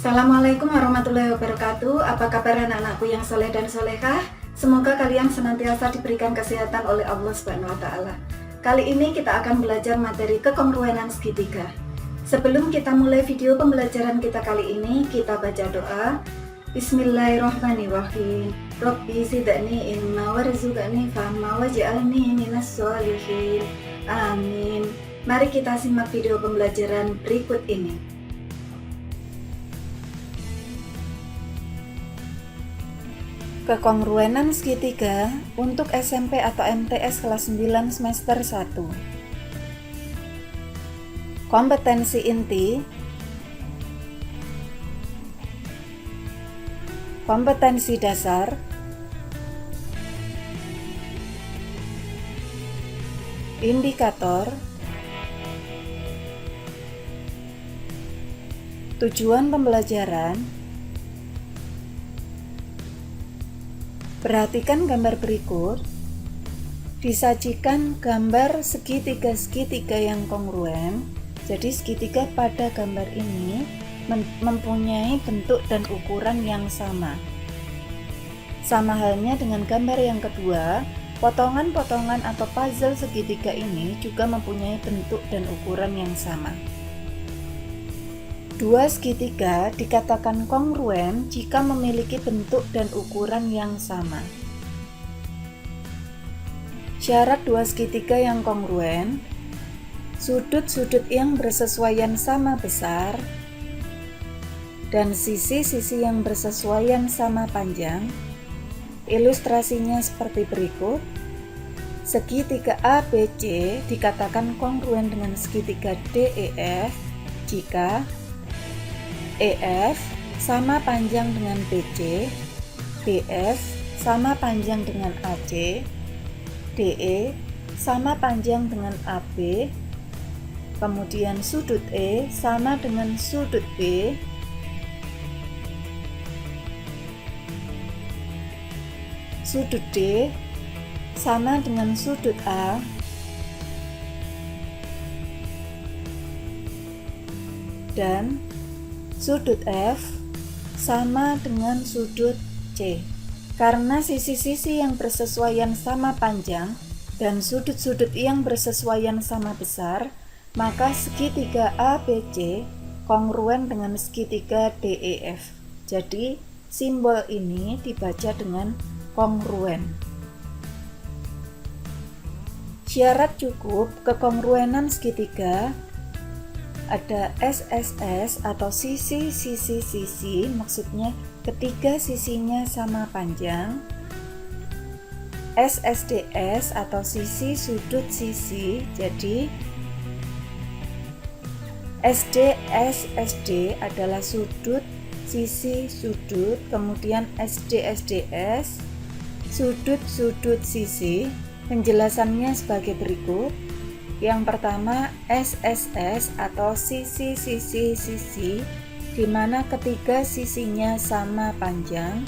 Assalamualaikum warahmatullahi wabarakatuh. Apa kabar anak-anakku yang soleh dan solehah? Semoga kalian senantiasa diberikan kesehatan oleh Allah Subhanahu wa Ta'ala. Kali ini kita akan belajar materi kekongruenan segitiga. Sebelum kita mulai video pembelajaran kita kali ini, kita baca doa. Bismillahirrahmanirrahim. Rabbi zidni ilma warzuqni fahma waj'alni minas sholihin. Amin. Mari kita simak video pembelajaran berikut ini. Kekongruenan segitiga untuk SMP atau MTS kelas 9 semester 1. Kompetensi inti, kompetensi dasar, indikator, tujuan pembelajaran. Perhatikan gambar berikut. Disajikan gambar segitiga-segitiga yang kongruen. Jadi segitiga pada gambar ini mempunyai bentuk dan ukuran yang sama. Sama halnya dengan gambar yang kedua, potongan-potongan atau puzzle segitiga ini juga mempunyai bentuk dan ukuran yang sama. Dua segitiga dikatakan kongruen jika memiliki bentuk dan ukuran yang sama. Syarat dua segitiga yang kongruen: sudut-sudut yang bersesuaian sama besar dan sisi-sisi yang bersesuaian sama panjang. Ilustrasinya seperti berikut. Segitiga ABC dikatakan kongruen dengan segitiga DEF jika EF sama panjang dengan BC, BF sama panjang dengan AC, DE sama panjang dengan AB, kemudian sudut E sama dengan sudut B, sudut D sama dengan sudut A, dan sudut F sama dengan sudut C. Karena sisi-sisi yang bersesuaian sama panjang dan sudut-sudut yang bersesuaian sama besar, maka segitiga ABC kongruen dengan segitiga DEF. Jadi, simbol ini dibaca dengan kongruen. Syarat cukup kekongruenan segitiga ada SSS atau sisi-sisi-sisi, maksudnya ketiga sisinya sama panjang. SSDS atau sisi sudut sisi, jadi SDSSD adalah sudut sisi sudut, kemudian SDSDS sudut-sudut sisi. Penjelasannya sebagai berikut. Yang pertama, SSS atau sisi-sisi-sisi, di mana ketiga sisinya sama panjang,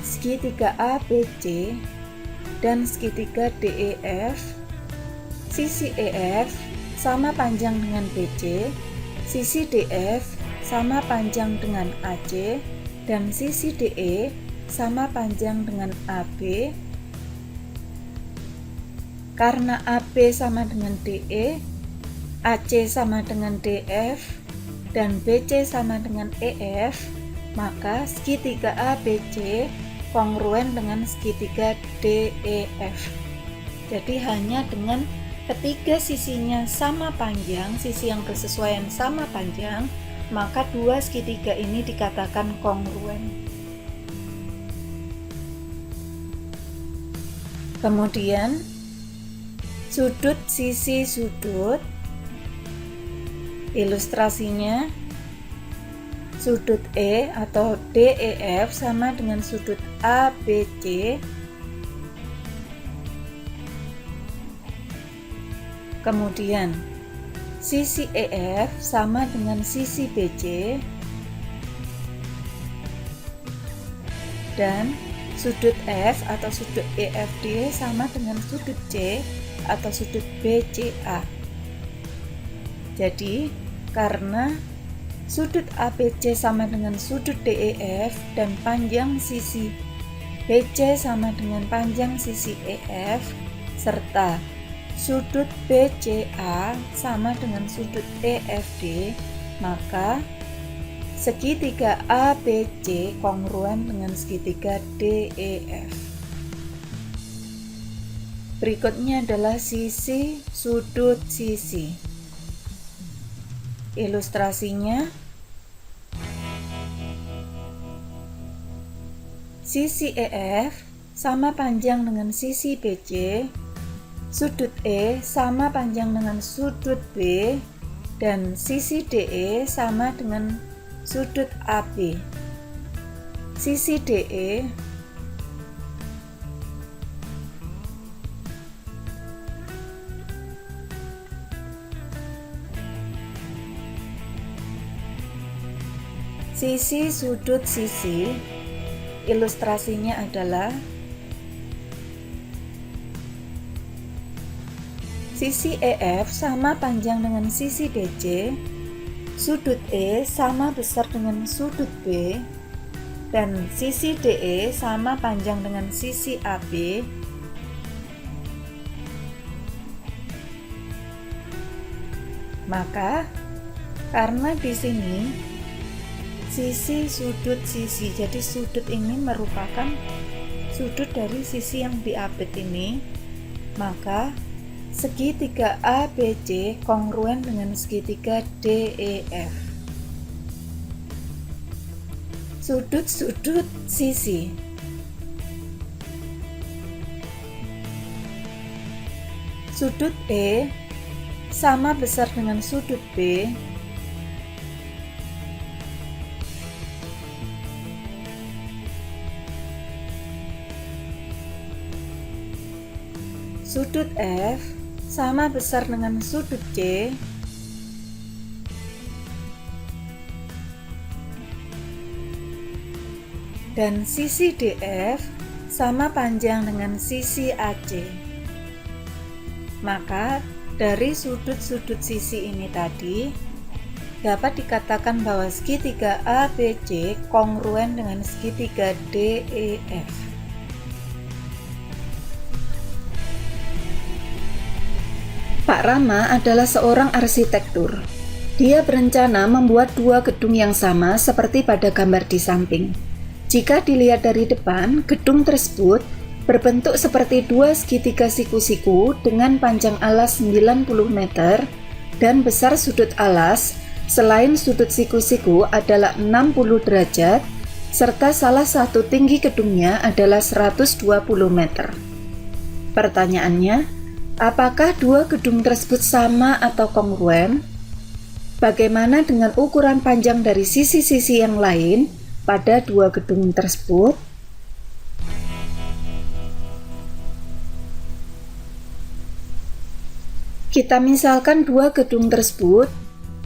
segitiga ABC dan segitiga DEF. Sisi EF sama panjang dengan BC, sisi DF sama panjang dengan AC, dan sisi DE sama panjang dengan AB. Karena AB sama dengan DE, AC sama dengan DF, dan BC sama dengan EF, maka segitiga ABC kongruen dengan segitiga DEF. Jadi hanya dengan ketiga sisinya sama panjang, sisi yang bersesuaian sama panjang, maka dua segitiga ini dikatakan kongruen. Kemudian sudut sisi sudut, ilustrasinya sudut E atau DEF sama dengan sudut ABC. Kemudian sisi EF sama dengan sisi BC. Dan sudut F atau sudut EFD sama dengan sudut C atau sudut BCA. Jadi, karena sudut ABC sama dengan sudut DEF dan panjang sisi BC sama dengan panjang sisi EF, serta sudut BCA sama dengan sudut EFD, maka segitiga ABC kongruen dengan segitiga DEF. Berikutnya adalah sisi sudut sisi. Ilustrasinya, sisi EF sama panjang dengan sisi BC, sudut E sama panjang dengan sudut B, dan sisi DE sama dengan sudut AB. Sisi DE sisi sudut sisi, ilustrasinya adalah sisi EF sama panjang dengan sisi BC, sudut E sama besar dengan sudut B, dan sisi DE sama panjang dengan sisi AB. Maka karena di sini sisi sudut sisi, jadi sudut ini merupakan sudut dari sisi yang diapit ini, maka segitiga ABC kongruen dengan segitiga DEF. Sudut-sudut sisi. Sudut E sama besar dengan sudut B. Sudut F sama besar dengan sudut C. Dan sisi DF sama panjang dengan sisi AC. Maka dari sudut-sudut sisi ini tadi dapat dikatakan bahwa segitiga ABC kongruen dengan segitiga DEF. Pak Rama adalah seorang arsitektur. Dia berencana membuat dua gedung yang sama seperti pada gambar di samping. Jika dilihat dari depan, gedung tersebut berbentuk seperti dua segitiga siku-siku dengan panjang alas 90 meter dan besar sudut alas selain sudut siku-siku adalah 60 derajat serta salah satu tinggi gedungnya adalah 120 meter. Pertanyaannya, apakah dua gedung tersebut sama atau kongruen? Bagaimana dengan ukuran panjang dari sisi-sisi yang lain pada dua gedung tersebut? Kita misalkan dua gedung tersebut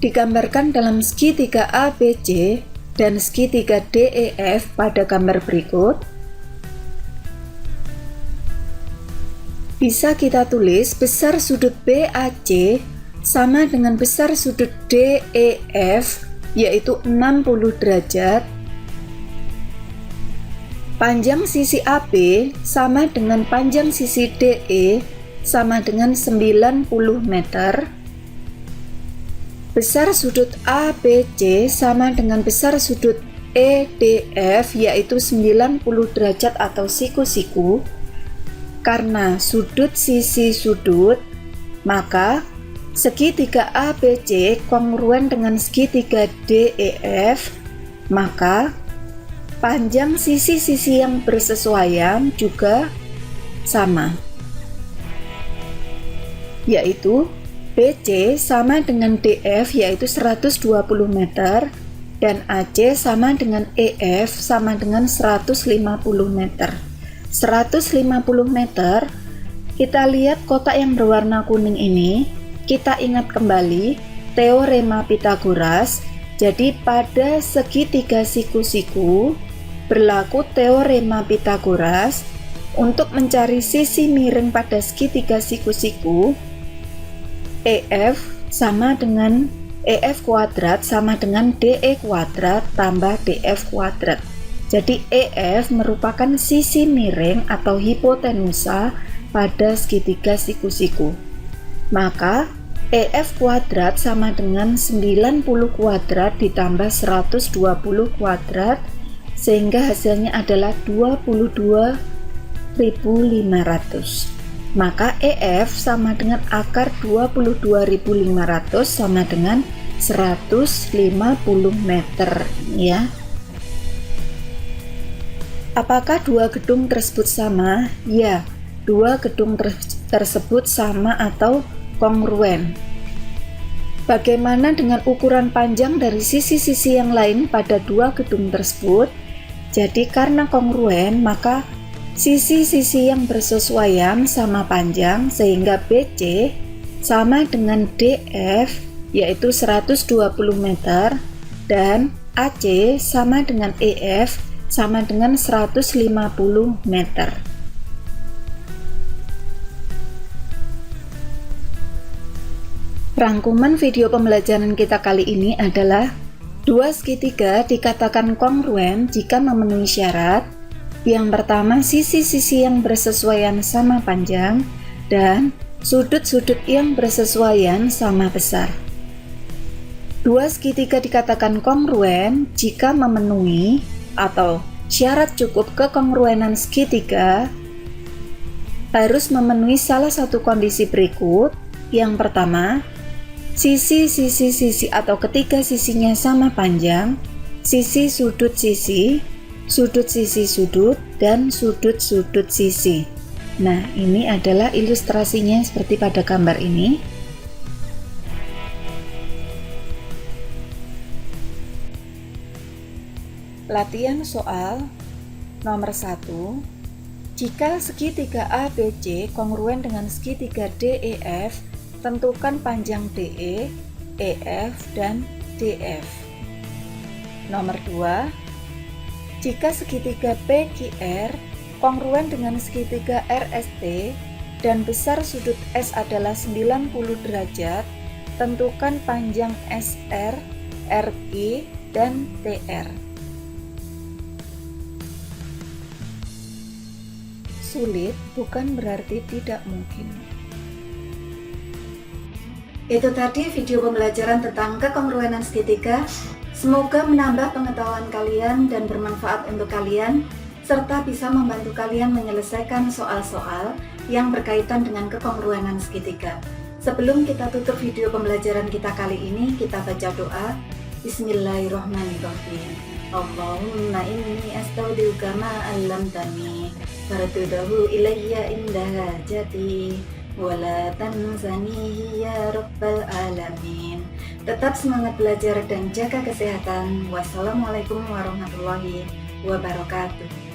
digambarkan dalam segitiga ABC dan segitiga DEF pada gambar berikut. Bisa kita tulis besar sudut BAC sama dengan besar sudut DEF, yaitu 60 derajat. Panjang sisi AB sama dengan panjang sisi DE sama dengan 90 meter. Besar sudut ABC sama dengan besar sudut EDF, yaitu 90 derajat atau siku-siku. Karena sudut sisi sudut, maka segitiga ABC kongruen dengan segitiga DEF, maka panjang sisi-sisi yang bersesuaian juga sama, yaitu BC sama dengan DF yaitu 120 meter dan AC sama dengan EF sama dengan 150 meter. 150 meter, kita lihat kotak yang berwarna kuning ini, kita ingat kembali teorema Pythagoras. Jadi pada segitiga siku-siku berlaku teorema Pythagoras. Untuk mencari sisi miring pada segitiga siku-siku, EF kuadrat sama dengan DE kuadrat tambah DF kuadrat. Jadi EF merupakan sisi miring atau hipotenusa pada segitiga siku-siku. Maka EF kuadrat sama dengan 90 kuadrat ditambah 120 kuadrat, sehingga hasilnya adalah 22.500. Maka EF sama dengan akar 22.500 sama dengan 150 meter, ya. Apakah dua gedung tersebut sama? Ya, dua gedung tersebut sama atau kongruen. Bagaimana dengan ukuran panjang dari sisi-sisi yang lain pada dua gedung tersebut? Jadi karena kongruen, maka sisi-sisi yang bersesuaian sama panjang, sehingga BC sama dengan DF yaitu 120 meter dan AC sama dengan EF sama dengan 150 meter. Rangkuman video pembelajaran kita kali ini adalah dua segitiga dikatakan kongruen jika memenuhi syarat. Yang pertama, sisi-sisi yang bersesuaian sama panjang dan sudut-sudut yang bersesuaian sama besar. Dua segitiga dikatakan kongruen jika memenuhi atau syarat cukup kekongruenan segitiga harus memenuhi salah satu kondisi berikut. Yang pertama, sisi atau ketiga sisinya sama panjang, sisi sudut sisi, sudut, dan sudut sisi. Nah, ini adalah ilustrasinya seperti pada gambar ini. Latihan soal nomor 1. Jika segitiga ABC kongruen dengan segitiga DEF, tentukan panjang DE, EF, dan DF. Nomor 2. Jika segitiga PQR kongruen dengan segitiga RST dan besar sudut S adalah 90 derajat, tentukan panjang SR, RQ, dan TR. Sulit bukan berarti tidak mungkin. Itu tadi video pembelajaran tentang kekongruenan segitiga. Semoga menambah pengetahuan kalian dan bermanfaat untuk kalian, serta bisa membantu kalian menyelesaikan soal-soal yang berkaitan dengan kekongruenan segitiga. Sebelum kita tutup video pembelajaran kita kali ini, kita baca doa. Bismillahirrahmanirrahim. Allahumma inni astaudiuka ma 'allamtani fardudahu ilayya inda hajati wala tansanihi ya rabbal alamin. Tetap semangat belajar dan jaga kesehatan. Wassalamualaikum warahmatullahi wabarakatuh.